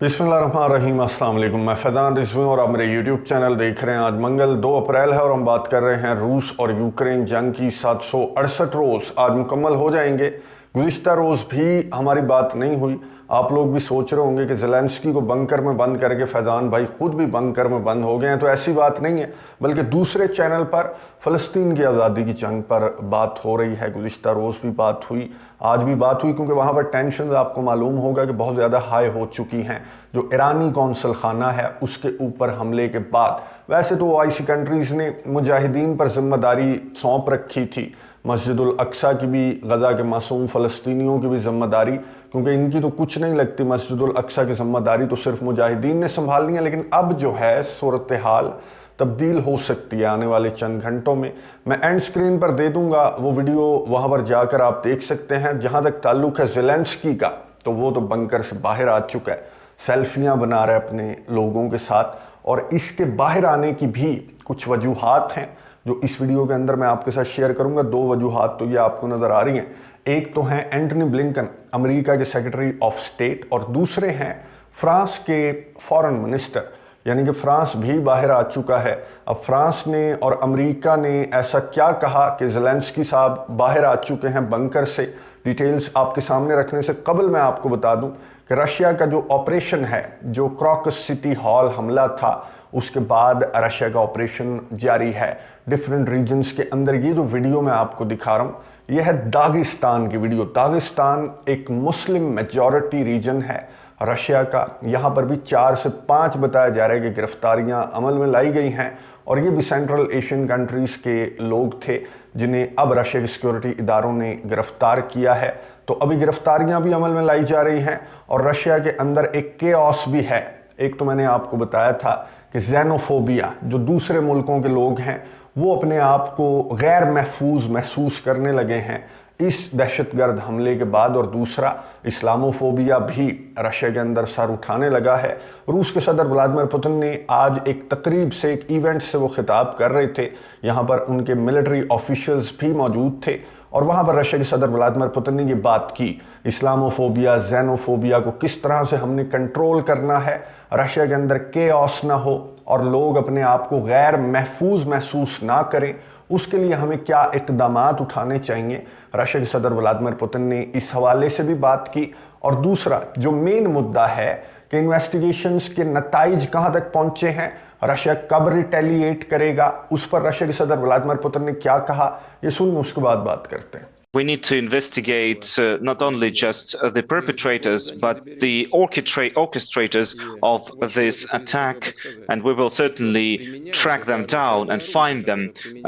बिस्मिल्लाहिर्रहमानिर्रहीम, अस्सलाम वालेकुम। मैं फैज़ान रिजवी और आप मेरे यूट्यूब चैनल देख रहे हैं। आज मंगल 2 अप्रैल है और हम बात कर रहे हैं रूस और यूक्रेन जंग की। 768 रोज़ आज मुकम्मल हो जाएंगे। गुज़िश्ता रोज़ भी हमारी बात नहीं हुई। आप लोग भी सोच रहे होंगे कि ज़ेलेंस्की को बंकर में बंद करके फैज़ान भाई खुद भी बंकर में बंद हो गए हैं। तो ऐसी बात नहीं है, बल्कि दूसरे चैनल पर फ़लस्तीन की आज़ादी की जंग पर बात हो रही है। गुज़िश्ता रोज़ भी बात हुई, आज भी बात हुई, क्योंकि वहाँ पर टेंशन आपको मालूम होगा कि बहुत ज़्यादा हाई हो चुकी हैं। जो ईरानी कौंसल खाना है उसके ऊपर हमले के बाद वैसे तो ओआईसी कंट्रीज़ ने मुजाहिदीन पर जिम्मेदारी सौंप रखी थी, मस्जिदुल अक्सा की भी, गज़ा के मासूम फ़लस्तीनियों की भी जिम्मेदारी, क्योंकि इनकी तो कुछ नहीं लगती। मस्जिदुल अक्सा की जिम्मेदारी तो सिर्फ मुजाहिदीन ने संभालनी है। लेकिन अब जो है सूरत हाल तब्दील हो सकती है आने वाले चंद घंटों में। मैं एंड स्क्रीन पर दे दूंगा वो वीडियो, वहाँ पर जाकर आप देख सकते हैं। जहाँ तक ताल्लुक़ है ज़ेलेंस्की का, तो वो तो बंकर से बाहर आ चुका है, सेल्फियाँ बना रहा है अपने लोगों के साथ। और इसके बाहर आने की भी कुछ वजूहात हैं जो इस वीडियो के अंदर मैं आपके साथ शेयर करूंगा। 2 वजूहात तो ये आपको नज़र आ रही हैं। एक तो हैं एंटनी ब्लिंकन, अमेरिका के सेक्रेटरी ऑफ स्टेट, और दूसरे हैं फ्रांस के फॉरेन मिनिस्टर, यानी कि फ्रांस भी बाहर आ चुका है। अब फ्रांस ने और अमेरिका ने ऐसा क्या कहा कि ज़ेलेंस्की साहब बाहर आ चुके हैं बंकर से। डिटेल्स आपके सामने रखने से कबल मैं आपको बता दूं कि रशिया का जो ऑपरेशन है, जो क्रॉकस सिटी हॉल हमला था, उसके बाद रशिया का ऑपरेशन जारी है डिफरेंट रीजन्स के अंदर। ये जो वीडियो मैं आपको दिखा रहा हूँ, यह है दागिस्तान की वीडियो। दागिस्तान एक मुस्लिम मेजॉरिटी रीजन है रशिया का। यहाँ पर भी 4 से 5 बताया जा रहा है कि गिरफ्तारियाँ अमल में लाई गई हैं, और ये भी सेंट्रल एशियन कंट्रीज़ के लोग थे जिन्हें अब रशिया के सिक्योरिटी इदारों ने गिरफ्तार किया है। तो अभी गिरफ्तारियाँ भी अमल में लाई जा रही हैं, और रशिया के अंदर एक केओस भी है। एक तो मैंने आपको बताया था कि ज़ेनोफोबिया, जो दूसरे मुल्कों के लोग हैं वो अपने आप को गैर महफूज महसूस करने लगे हैं इस दहशतगर्द हमले के बाद। और दूसरा, इस्लामोफोबिया भी रशिया के अंदर सर उठाने लगा है। रूस के सदर व्लादिमीर पुतिन ने आज एक तकरीब से, एक इवेंट से वो खिताब कर रहे थे। यहाँ पर उनके मिलिट्री ऑफिशियल्स भी मौजूद थे, और वहाँ पर रशिया के सदर व्लादिमीर पुतिन ने ये बात की, इस्लामोफोबिया, ज़ेनोफोबिया को किस तरह से हमने कंट्रोल करना है, रशिया के अंदर केओस ना हो और लोग अपने आप को गैर महफूज महसूस ना करें। उसके लिए हमें क्या इक़दामात उठाने चाहिए। रशिया के सदर व्लादिमीर पुतिन ने इस हवाले से भी बात की। और दूसरा जो मेन मुद्दा है कि इन्वेस्टिगेशंस के नताइज कहाँ तक पहुँचे हैं, रशिया कब रिटेलिएट करेगा, उस पर रशिया के सदर व्लादिमीर पुतिन ने क्या कहा, ये सुनिए, उसके बाद बात करते हैं। We need to investigate not only just the perpetrators, but the orchestrators of this attack, and we will certainly track them down and find them.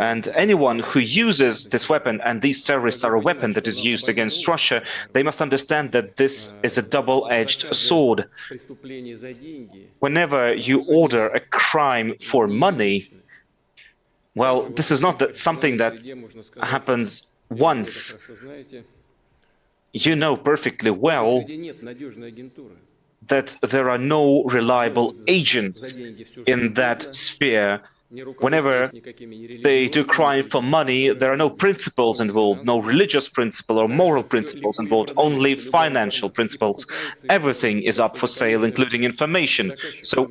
And anyone who uses this weapon, and these terrorists are a weapon that is used against Russia, they must understand that this is a double-edged sword. Whenever you order a crime for money, well, this is not something that happens once. You know perfectly well that there are no reliable agents in that sphere. Whenever they do crime for money, there are no principles involved, no religious principle or moral principles involved, only financial principles. Everything is up for sale, including information. So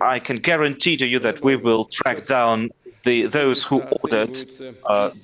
I can guarantee to you that we will track down those who ordered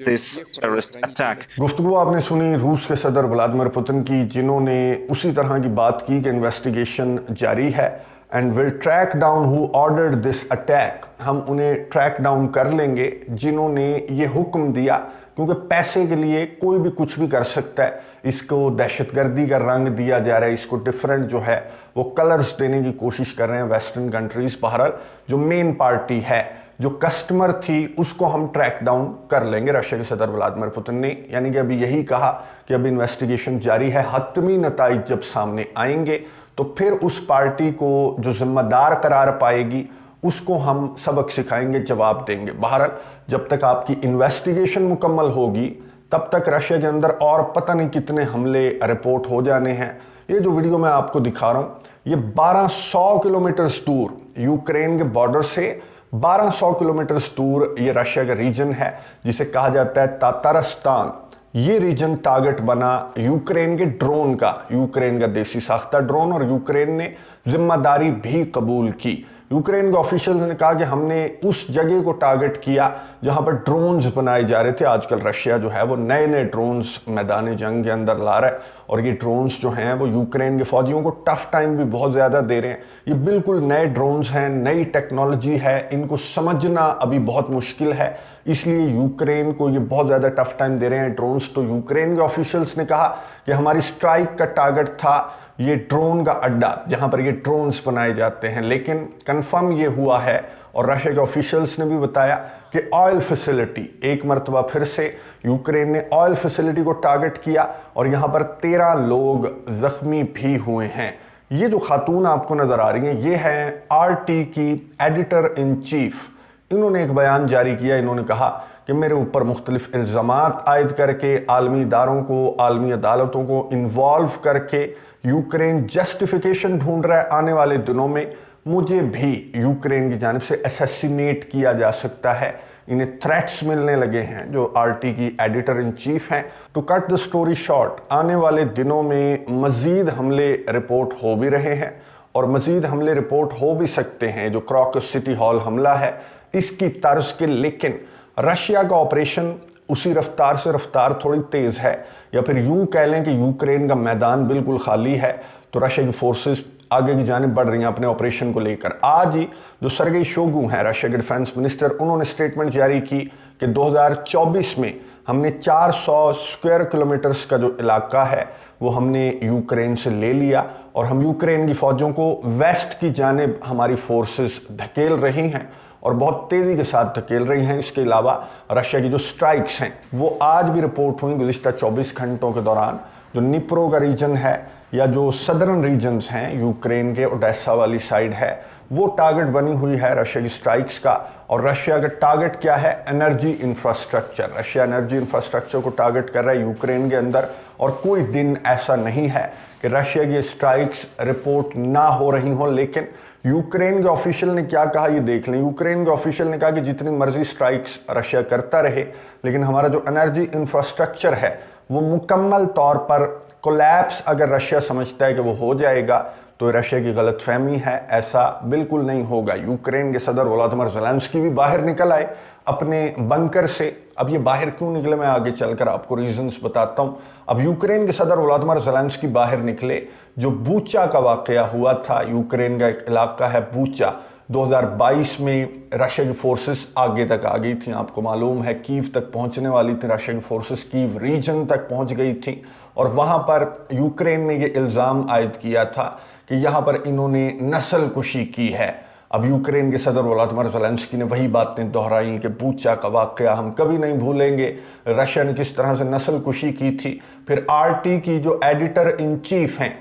this terrorist attack. गुफ्तगू आपने सुनी रूस के सदर Vladimir Putin की, जिन्होंने उसी तरह की बात की कि इन्वेस्टिगेशन जारी है and will track down who ordered this attack. हम उन्हें ट्रैक डाउन कर लेंगे जिन्होंने ये हुक्म दिया, क्योंकि पैसे के लिए कोई भी कुछ भी कर सकता है। इसको दहशतगर्दी का रंग दिया जा रहा है, इसको डिफरेंट जो है वो कलर्स देने की कोशिश कर रहे हैं वेस्टर्न कंट्रीज। बहरहाल जो मेन पार्टी है, जो कस्टमर थी, उसको हम ट्रैक डाउन कर लेंगे, रशिया के सदर व्लादिमीर पुतिन ने। यानी कि अभी यही कहा कि अभी इन्वेस्टिगेशन जारी है, हतमी नताइज जब सामने आएंगे तो फिर उस पार्टी को जो जिम्मेदार करार पाएगी उसको हम सबक सिखाएंगे, जवाब देंगे। बहरहाल जब तक आपकी इन्वेस्टिगेशन मुकम्मल होगी तब तक रशिया के अंदर और पता नहीं कितने हमले रिपोर्ट हो जाने हैं। ये जो वीडियो मैं आपको दिखा रहा हूँ, ये 1200 किलोमीटर दूर यूक्रेन के बॉर्डर से 1200 किलोमीटर दूर ये रशिया का रीजन है जिसे कहा जाता है तातारस्तान। ये रीजन टारगेट बना यूक्रेन के ड्रोन का, यूक्रेन का देसी साख्ता ड्रोन, और यूक्रेन ने जिम्मेदारी भी कबूल की। यूक्रेन के ऑफिशियल ने कहा कि हमने उस जगह को टारगेट किया जहां पर ड्रोन्स बनाए जा रहे थे। आजकल रशिया जो है वो नए नए ड्रोन्स मैदान जंग के अंदर ला रहा है, और ये ड्रोन्स जो हैं वो यूक्रेन के फौजियों को टफ टाइम भी बहुत ज़्यादा दे रहे हैं। ये बिल्कुल नए ड्रोन्स हैं, नई टेक्नोलॉजी है, इनको समझना अभी बहुत मुश्किल है, इसलिए यूक्रेन को ये बहुत ज़्यादा टफ टाइम दे रहे हैं ड्रोन्स। तो यूक्रेन के ऑफिशियल्स ने कहा कि हमारी स्ट्राइक का टारगेट था ये ड्रोन का अड्डा जहां पर ये ड्रोन्स बनाए जाते हैं, लेकिन कंफर्म ये हुआ है, और रशिया के ऑफिशियल्स ने भी बताया कि ऑयल फैसिलिटी, एक मरतबा फिर से यूक्रेन ने ऑयल फैसिलिटी को टारगेट किया, और यहां पर 13 लोग जख्मी भी हुए हैं। ये जो खातून आपको नजर आ रही हैं ये हैं RT की एडिटर इन चीफ। इन्होंने एक बयान जारी किया, इन्होंने कहा कि मेरे ऊपर मुख्तलिफ इल्ज़ामात आयद करके आलमी इदारों को, आलमी अदालतों को इन्वॉल्व करके यूक्रेन जस्टिफिकेशन ढूंढ रहा है, आने वाले दिनों में मुझे भी यूक्रेन की जानिब से असैसिनेट किया जा सकता है। इन्हें थ्रेट्स मिलने लगे हैं जो RT की एडिटर इन चीफ हैं। To cut the story short, आने वाले दिनों में मज़ीद हमले रिपोर्ट हो भी रहे हैं, और मज़ीद हमले रिपोर्ट हो भी सकते हैं। जो क्रॉकस सिटी हॉल हमला है इसकी तर्ज के, लेकिन रशिया का ऑपरेशन उसी रफ्तार से रफ्तार थोड़ी तेज़ है, या फिर यूं कह लें कि यूक्रेन का मैदान बिल्कुल खाली है, तो रशिया की फोर्सेस आगे की जानिब बढ़ रही हैं अपने ऑपरेशन को लेकर। आज ही जो सर्गेई शोगू हैं रशिया के डिफेंस मिनिस्टर, उन्होंने स्टेटमेंट जारी की कि 2024 में हमने 400 स्क्वायर किलोमीटर्स का जो इलाका है वो हमने यूक्रेन से ले लिया, और हम यूक्रेन की फौजों को वेस्ट की जानिब हमारी फोर्सेस धकेल रही हैं, और बहुत तेज़ी के साथ धकेल रही हैं। इसके अलावा रशिया की जो स्ट्राइक्स हैं वो आज भी रिपोर्ट हुई गुज़िश्ता 24 घंटों के दौरान। जो निप्रो का रीजन है या जो सदर्न रीजन्स हैं यूक्रेन के, ओडेसा वाली साइड है, वो टारगेट बनी हुई है रशिया की स्ट्राइक्स का। और रशिया का टारगेट क्या है? Energy infrastructure. Russia energy infrastructure को टारगेट कर रहा है यूक्रेन के अंदर, और कोई दिन ऐसा नहीं है कि रशिया की स्ट्राइक्स रिपोर्ट ना हो रही हो। लेकिन यूक्रेन के ऑफिशियल ने क्या कहा ये देख लें। यूक्रेन के ऑफिशियल ने कहा कि जितनी मर्जी स्ट्राइक्स रशिया करता रहे, लेकिन हमारा जो एनर्जी इंफ्रास्ट्रक्चर है वो मुकम्मल तौर पर कोलैप्स अगर रशिया समझता है कि वो हो जाएगा, तो रशिया की गलतफहमी है, ऐसा बिल्कुल नहीं होगा। यूक्रेन के सदर वोलोदिमीर ज़ेलेंस्की भी बाहर निकल आए अपने बंकर से। अब ये बाहर क्यों निकले मैं आगे चलकर आपको रीजंस बताता हूँ। अब यूक्रेन के सदर वोलोदिमीर ज़ेलेंस्की बाहर निकले, जो बूचा का वाकया हुआ था, यूक्रेन का एक इलाका है बूचा, 2022 में रशिया की फोर्सेस आगे तक आ गई थी। आपको मालूम है कीव तक पहुंचने वाली थी रशिया की फोर्सेस, कीव रीजन तक पहुंच गई थी, और वहां पर यूक्रेन ने ये इल्ज़ाम आयद किया था कि यहाँ पर इन्होंने नस्ल कुशी की है। अब यूक्रेन के सदर वोलोदिमीर ज़ेलेंस्की ने वही बातें दोहराई कि बूचा का वाकया हम कभी नहीं भूलेंगे, रशिया ने किस तरह से नस्ल कुशी की थी। फिर RT की जो एडिटर इन चीफ हैं,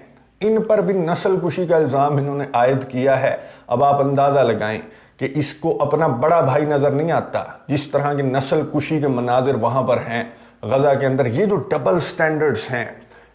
इन पर भी नस्ल कुशी का इल्ज़ाम इन्होंने आयद किया है। अब आप अंदाज़ा लगाएं कि इसको अपना बड़ा भाई नज़र नहीं आता, जिस तरह की नस्ल कुशी के मनाजिर वहाँ पर हैं गज़ा के अंदर। ये जो डबल स्टैंडर्ड्स हैं,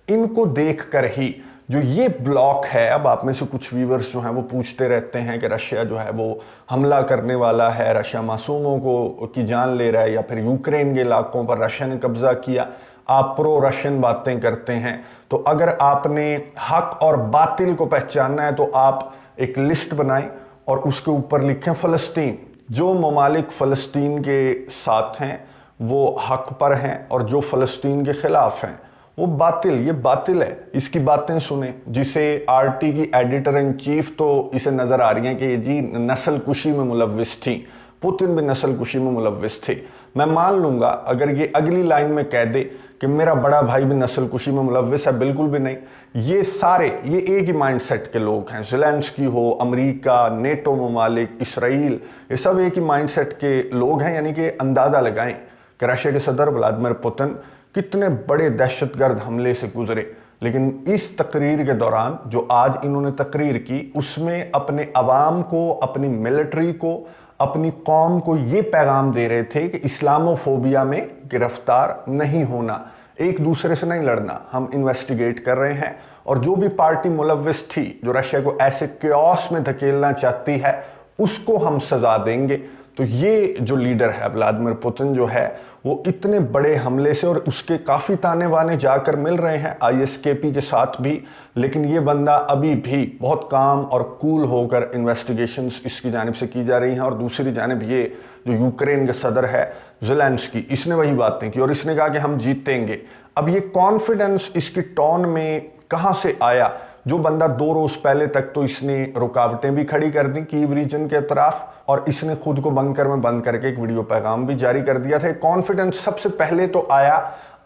इनको देख कर ही जो ये ब्लॉक है, अब आप में से कुछ व्यूवर्स जो हैं वो पूछते रहते हैं कि रशिया जो है वो हमला करने वाला है, रशिया मासूमों को की जान ले रहा है, या फिर यूक्रेन के इलाकों पर रशिया ने कब्जा किया। आप प्रो रशियन बातें करते हैं, तो अगर आपने हक और बातिल को पहचानना है तो आप एक लिस्ट बनाएं और उसके ऊपर लिखें फ़लस्तीन। जो ममालिक फ़लस्तीन के साथ हैं वो हक पर हैं, और जो फ़लस्तीन के ख़िलाफ़ हैं वो बातिल। ये बातिल है, इसकी बातें सुने। जिसे RT की एडिटर इन चीफ तो इसे नज़र आ रही हैं कि ये जी नस्ल कुशी में मुलव्विस थी, पुतिन भी नस्ल कुशी में मुलव्विस थे। मैं मान लूँगा अगर ये अगली लाइन में कह दे कि मेरा बड़ा भाई भी नस्ल कुशी में मुलव्विस है, बिल्कुल भी नहीं। ये सारे ये एक ही माइंडसेट के लोग हैं। ज़ेलेंस्की हो, अमेरिका, नेटो ममालिक, इसराइल, ये सब एक ही माइंडसेट के लोग हैं। यानी कि अंदाज़ा लगाएं कि रशिया के सदर व्लादिमीर पुतिन कितने बड़े दहशतगर्द हमले से गुजरे, लेकिन इस तकरीर के दौरान जो आज इन्होंने तकरीर की, उसमें अपने अवाम को, अपनी मिलिट्री को, अपनी कौम को ये पैगाम दे रहे थे कि इस्लामोफोबिया में गिरफ्तार नहीं होना, एक दूसरे से नहीं लड़ना, हम इन्वेस्टिगेट कर रहे हैं, और जो भी पार्टी मुलव्विस थी जो रशिया को ऐसे क्योस में धकेलना चाहती है उसको हम सजा देंगे। तो ये जो लीडर है व्लादिमीर पुतिन जो है वो इतने बड़े हमले से, और उसके काफ़ी ताने बाने जाकर मिल रहे हैं ISKP के साथ भी, लेकिन ये बंदा अभी भी बहुत काम और कूल होकर इन्वेस्टिगेशंस इसकी जानिब से की जा रही हैं। और दूसरी जानिब ये जो यूक्रेन का सदर है ज़ेलेंस्की, इसने वही बातें की और इसने कहा कि हम जीतेंगे। अब ये कॉन्फिडेंस इसकी टोन में कहाँ से आया? जो बंदा 2 रोज पहले तक तो इसने रुकावटें भी खड़ी कर दी कीव रीजन के तरफ, और इसने खुद को बंकर में बंद करके एक वीडियो पैगाम भी जारी कर दिया था। कॉन्फिडेंस सबसे पहले तो आया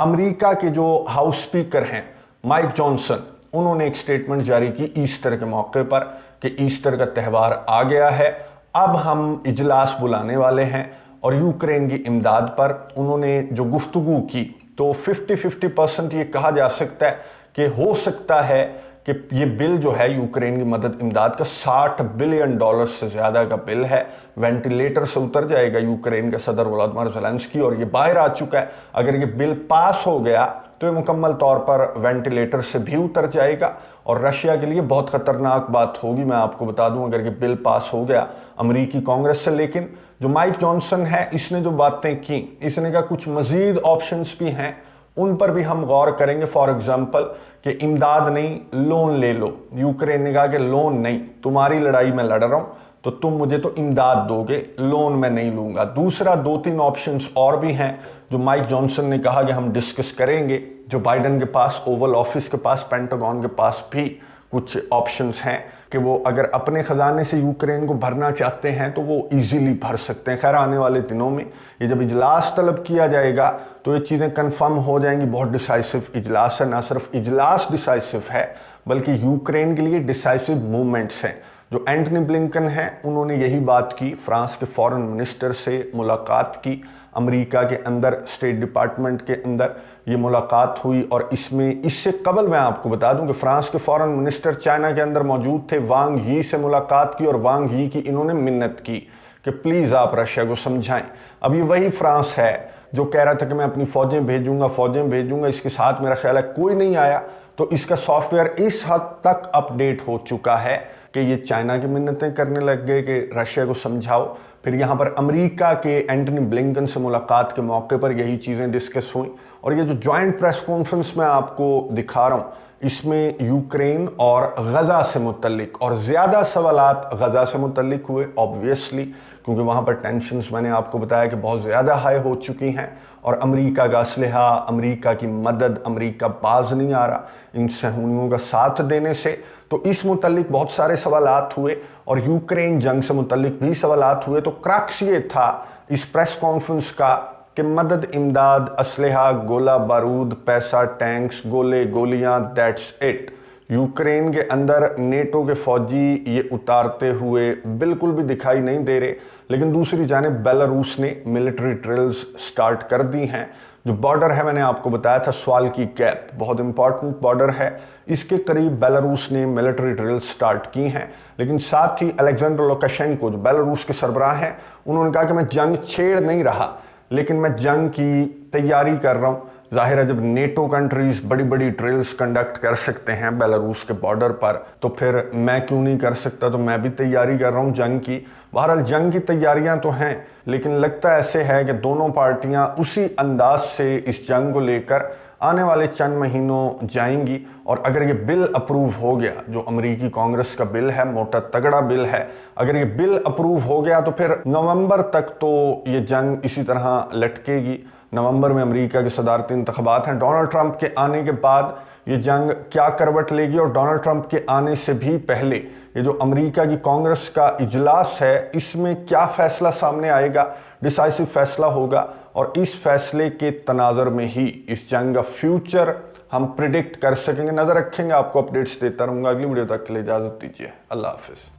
अमेरिका के जो हाउस स्पीकर हैं माइक जॉनसन, उन्होंने एक स्टेटमेंट जारी की ईस्टर के मौके पर कि ईस्टर का त्यौहार आ गया है, अब हम इजलास बुलाने वाले हैं। और यूक्रेन की इमदाद पर उन्होंने जो गुफ्तगू की, तो 50-50% ये कहा जा सकता है कि हो सकता है कि ये बिल जो है यूक्रेन की मदद इमदाद का $60 बिलियन से ज़्यादा का बिल है, वेंटिलेटर से उतर जाएगा यूक्रेन के सदर वोलोदिमीर ज़ेलेंस्की, और ये बाहर आ चुका है। अगर ये बिल पास हो गया तो ये मुकम्मल तौर पर वेंटिलेटर से भी उतर जाएगा और रशिया के लिए बहुत ख़तरनाक बात होगी। मैं आपको बता दूं, अगर ये बिल पास हो गया अमेरिकी कांग्रेस से। लेकिन जो माइक जॉनसन है, इसने जो बातें की, इसने कहा कुछ मज़ीद ऑप्शंस भी हैं, उन पर भी हम गौर करेंगे। फॉर एग्जाम्पल कि इमदाद नहीं, लोन ले लो। यूक्रेन ने कहा कि लोन नहीं, तुम्हारी लड़ाई में लड़ रहा हूं तो तुम मुझे तो इमदाद दोगे, लोन मैं नहीं लूंगा। दूसरा 2-3 ऑप्शंस और भी हैं जो माइक जॉनसन ने कहा कि हम डिस्कस करेंगे। जो बाइडन के पास, ओवल ऑफिस के पास, पेंटागन के पास भी कुछ ऑप्शंस हैं कि वो अगर अपने ख़जाने से यूक्रेन को भरना चाहते हैं तो वो इजीली भर सकते हैं। खैर, आने वाले दिनों में ये जब इजलास तलब किया जाएगा तो ये चीज़ें कंफर्म हो जाएंगी। बहुत डिसाइसिव इजलास है, ना सिर्फ इजलास डिसाइसिव है बल्कि यूक्रेन के लिए डिसाइसिव मूवमेंट्स हैं। जो एंटनी ब्लिंकन हैं, उन्होंने यही बात की, फ्रांस के फॉरेन मिनिस्टर से मुलाकात की, अमेरिका के अंदर स्टेट डिपार्टमेंट के अंदर ये मुलाकात हुई। और इसमें इससे कबल मैं आपको बता दूं कि फ्रांस के फॉरेन मिनिस्टर चाइना के अंदर मौजूद थे, वांग यी से मुलाकात की और वांग यी की इन्होंने मिन्नत की कि प्लीज़ आप रशिया को समझाएं। अब ये वही फ्रांस है जो कह रहा था कि मैं अपनी फ़ौजें भेजूंगा, इसके साथ मेरा ख्याल है कोई नहीं आया। तो इसका सॉफ्टवेयर इस हद तक अपडेट हो चुका है कि ये चाइना की मिन्नतें करने लग गए कि रशिया को समझाओ। फिर यहाँ पर अमेरिका के एंटनी ब्लिंकन से मुलाकात के मौके पर यही चीज़ें डिस्कस हुई। और ये जो जॉइंट प्रेस कॉन्फ्रेंस मैं आपको दिखा रहा हूँ, इसमें यूक्रेन और गज़ा से मुतल्लिक और ज़्यादा सवालात गज़ा से मुतल्लिक हुए ऑब्वियसली, क्योंकि वहाँ पर टेंशन्स मैंने आपको बताया कि बहुत ज़्यादा हाई हो चुकी हैं और अमेरिका का असलहा, अमेरिका की मदद, अमेरिका बाज नहीं आ रहा इन सहूनियों का साथ देने से। तो इस मुतल्लिक बहुत सारे सवालात हुए और यूक्रेन जंग से मुतल्लिक भी सवालात हुए। तो क्रक्स ये था इस प्रेस कॉन्फ्रेंस का कि मदद, इमदाद, असलहा, गोला बारूद, पैसा, टैंक्स, गोले गोलियां, दैट्स इट। यूक्रेन के अंदर नेटो के फौजी ये उतारते हुए बिल्कुल भी दिखाई नहीं दे रहे। लेकिन दूसरी जानिब बेलारूस ने मिलिट्री ड्रिल्स स्टार्ट कर दी हैं। जो बॉर्डर है, मैंने आपको बताया था, स्वाल की गैप बहुत इंपॉर्टेंट बॉर्डर है, इसके करीब बेलारूस ने मिलिट्री ड्रिल्स स्टार्ट की हैं। लेकिन साथ ही अलेक्जेंडर लुकाशेंको जो बेलारूस के सरबराह हैं, उन्होंने कहा कि मैं जंग छेड़ नहीं रहा, लेकिन मैं जंग की तैयारी कर रहा हूँ। जाहिर है, जब नेटो कंट्रीज बड़ी बड़ी ड्रिल्स कंडक्ट कर सकते हैं बेलारूस के बॉर्डर पर, तो फिर मैं क्यों नहीं कर सकता? तो मैं भी तैयारी कर रहा हूँ जंग की। बहरहाल जंग की तैयारियां तो हैं, लेकिन लगता ऐसे है कि दोनों पार्टियां उसी अंदाज से इस जंग को लेकर आने वाले चंद महीनों जाएंगी। और अगर ये बिल अप्रूव हो गया, जो अमेरिकी कांग्रेस का बिल है, मोटा तगड़ा बिल है, अगर ये बिल अप्रूव हो गया तो फिर नवंबर तक तो ये जंग इसी तरह लटकेगी। नवंबर में अमेरिका के सदारती इंतखाबात हैं। डोनाल्ड ट्रंप के आने के बाद ये जंग क्या करवट लेगी, और डोनाल्ड ट्रंप के आने से भी पहले ये जो अमेरिका की कांग्रेस का इजलास है, इसमें क्या फैसला सामने आएगा, डिसाइसिव फैसला होगा। और इस फैसले के तनाज़र में ही इस जंग का फ्यूचर हम प्रिडिक्ट कर सकेंगे। नज़र रखेंगे, आपको अपडेट्स देता रहूँगा। अगली वीडियो तक के लिए इजाज़त दीजिए। अल्लाह हाफिज़।